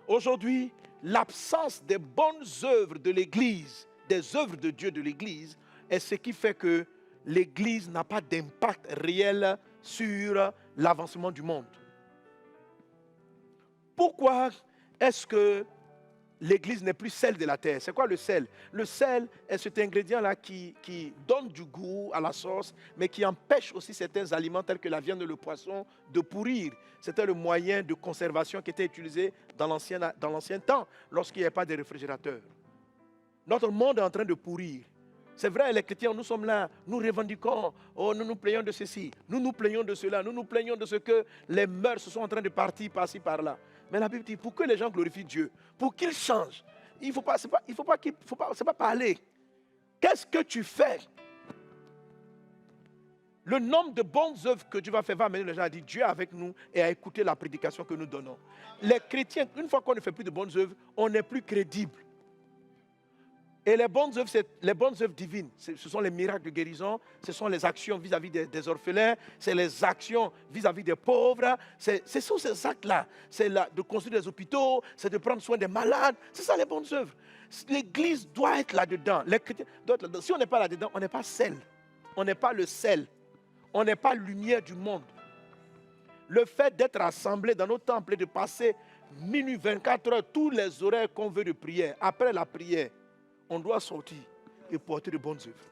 Speaker 2: Aujourd'hui, l'absence des bonnes œuvres de l'Église, des œuvres de Dieu de l'Église, est ce qui fait que l'Église n'a pas d'impact réel sur l'avancement du monde. Pourquoi est-ce que l'Église n'est plus sel de la terre? C'est quoi le sel? Le sel est cet ingrédient-là qui donne du goût à la sauce, mais qui empêche aussi certains aliments tels que la viande et le poisson de pourrir. C'était le moyen de conservation qui était utilisé dans l'ancien temps, lorsqu'il n'y avait pas de réfrigérateur. Notre monde est en train de pourrir. C'est vrai, les chrétiens, nous sommes là, nous revendiquons, oh, nous nous plaignons de ceci, nous nous plaignons de cela, nous nous plaignons de ce que les mœurs sont en train de partir par-ci, par-là. Mais la Bible dit, pour que les gens glorifient Dieu, pour qu'ils changent, il ne faut pas parler. Qu'est-ce que tu fais? Le nombre de bonnes œuvres que Dieu va faire va amener les gens à dire Dieu est avec nous et à écouter la prédication que nous donnons. Les chrétiens, une fois qu'on ne fait plus de bonnes œuvres, on n'est plus crédible. Et les bonnes œuvres divines, ce sont les miracles de guérison, ce sont les actions vis-à-vis des orphelins, c'est les actions vis-à-vis des pauvres, ce sont ces actes-là. C'est de construire des hôpitaux, c'est de prendre soin des malades, c'est ça les bonnes œuvres. L'Église doit être là-dedans. Les chrétiens doivent être là-dedans. Si on n'est pas là-dedans, on n'est pas sel. On n'est pas le sel. On n'est pas lumière du monde. Le fait d'être assemblés dans nos temples et de passer minuit, 24 heures, tous les horaires qu'on veut de prière, après la prière, on doit sortir et porter de bonnes œuvres.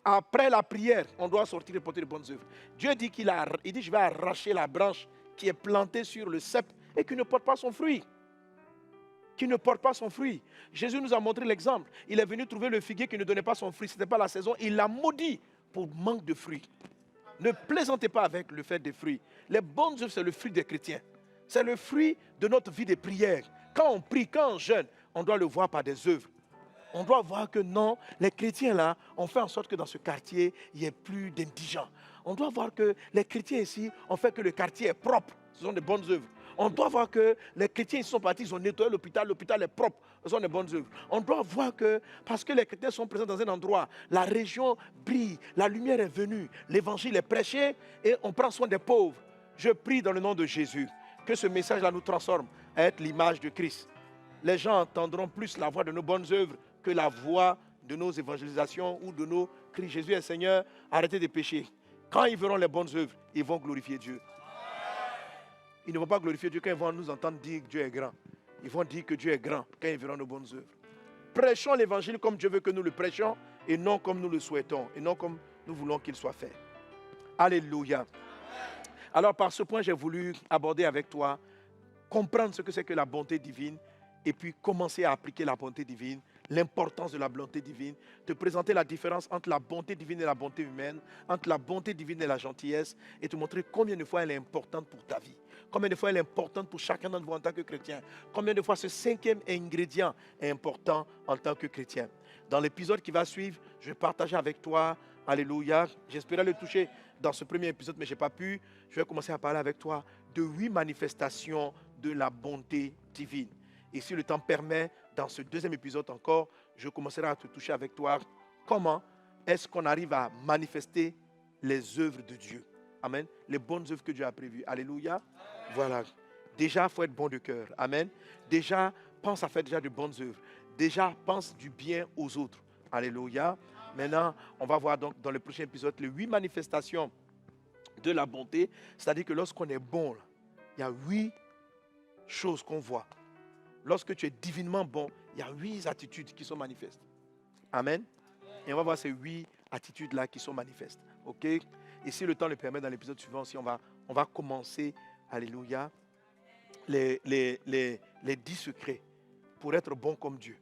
Speaker 2: Après la prière, on doit sortir et porter de bonnes œuvres. Dieu dit dit, je vais arracher la branche qui est plantée sur le cep et qui ne porte pas son fruit. Qui ne porte pas son fruit. Jésus nous a montré l'exemple. Il est venu trouver le figuier qui ne donnait pas son fruit. Ce n'était pas la saison. Il l'a maudit pour manque de fruits. Ne plaisantez pas avec le fait des fruits. Les bonnes œuvres, c'est le fruit des chrétiens. C'est le fruit de notre vie de prière. Quand on prie, quand on jeûne, on doit le voir par des œuvres. On doit voir que non, les chrétiens là, ont fait en sorte que dans ce quartier, il n'y ait plus d'indigents. On doit voir que les chrétiens ici ont fait que le quartier est propre. Ce sont des bonnes œuvres. On doit voir que les chrétiens ici sont partis, ils ont nettoyé l'hôpital est propre. Ce sont des bonnes œuvres. On doit voir que, parce que les chrétiens sont présents dans un endroit, la région brille, la lumière est venue, l'évangile est prêché et on prend soin des pauvres. Je prie dans le nom de Jésus que ce message-là nous transforme à être l'image de Christ. Les gens entendront plus la voix de nos bonnes œuvres que la voix de nos évangélisations ou de nos cris. Jésus est Seigneur, arrêtez de pécher. Quand ils verront les bonnes œuvres, ils vont glorifier Dieu. Ils ne vont pas glorifier Dieu quand ils vont nous entendre dire que Dieu est grand. Ils vont dire que Dieu est grand quand ils verront nos bonnes œuvres. Prêchons l'évangile comme Dieu veut que nous le prêchions et non comme nous le souhaitons et non comme nous voulons qu'il soit fait. Alléluia. Alors par ce point, j'ai voulu aborder avec toi, comprendre ce que c'est que la bonté divine et puis commencer à appliquer la bonté divine l'importance de la bonté divine, te présenter la différence entre la bonté divine et la bonté humaine, entre la bonté divine et la gentillesse, et te montrer combien de fois elle est importante pour ta vie, combien de fois elle est importante pour chacun d'entre vous en tant que chrétien, combien de fois ce 5e ingrédient est important en tant que chrétien. Dans l'épisode qui va suivre, je vais partager avec toi, alléluia, j'espérais le toucher dans ce premier épisode, mais je n'ai pas pu. Je vais commencer à parler avec toi de 8 manifestations de la bonté divine. Et si le temps permet, dans ce 2e épisode encore, je commencerai à te toucher avec toi. Comment est-ce qu'on arrive à manifester les œuvres de Dieu? Amen. Les bonnes œuvres que Dieu a prévues. Alléluia. Voilà. Déjà, il faut être bon de cœur. Amen. Déjà, pense à faire déjà de bonnes œuvres. Déjà, pense du bien aux autres. Alléluia. Maintenant, on va voir donc dans le prochain épisode les 8 manifestations de la bonté. C'est-à-dire que lorsqu'on est bon, il y a 8 choses qu'on voit. Lorsque tu es divinement bon, il y a 8 attitudes qui sont manifestes. Amen. Et on va voir ces 8 attitudes-là qui sont manifestes. OK? Et si le temps le permet, dans l'épisode suivant aussi, on va commencer, alléluia, les 10 secrets pour être bon comme Dieu.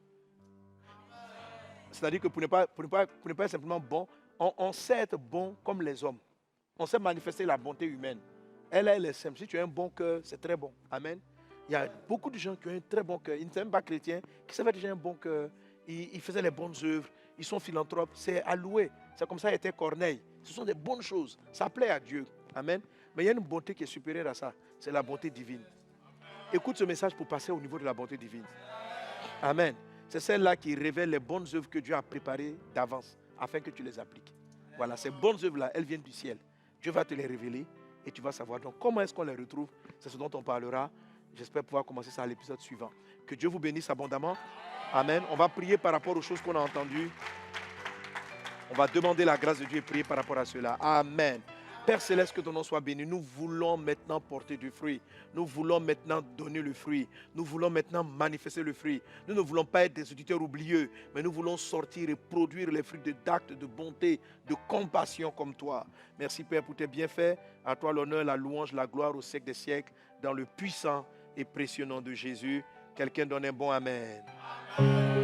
Speaker 2: C'est-à-dire que pour ne pas être simplement bon, on sait être bon comme les hommes. On sait manifester la bonté humaine. Elle est simple. Si tu as un bon cœur, c'est très bon. Amen. Il y a beaucoup de gens qui ont un très bon cœur. Ils ne sont même pas chrétiens, qui savaient déjà un bon cœur. Ils faisaient les bonnes œuvres. Ils sont philanthropes. C'est à louer. C'est comme ça était Corneille. Ce sont des bonnes choses. Ça plaît à Dieu. Amen. Mais il y a une bonté qui est supérieure à ça. C'est la bonté divine. Écoute ce message pour passer au niveau de la bonté divine. Amen. C'est celle-là qui révèle les bonnes œuvres que Dieu a préparées d'avance afin que tu les appliques. Voilà, ces bonnes œuvres-là, elles viennent du ciel. Dieu va te les révéler et tu vas savoir. Donc, comment est-ce qu'on les retrouve? C'est ce dont on parlera. J'espère pouvoir commencer ça à l'épisode suivant. Que Dieu vous bénisse abondamment. Amen. On va prier par rapport aux choses qu'on a entendues. On va demander la grâce de Dieu et prier par rapport à cela. Amen. Père Céleste, que ton nom soit béni. Nous voulons maintenant porter du fruit. Nous voulons maintenant donner le fruit. Nous voulons maintenant manifester le fruit. Nous ne voulons pas être des auditeurs oublieux, mais nous voulons sortir et produire les fruits d'actes de bonté, de compassion comme toi. Merci Père pour tes bienfaits. À toi l'honneur, la louange, la gloire au siècle des siècles, dans le puissant et précieux nom de Jésus. Quelqu'un donne un bon Amen. Amen.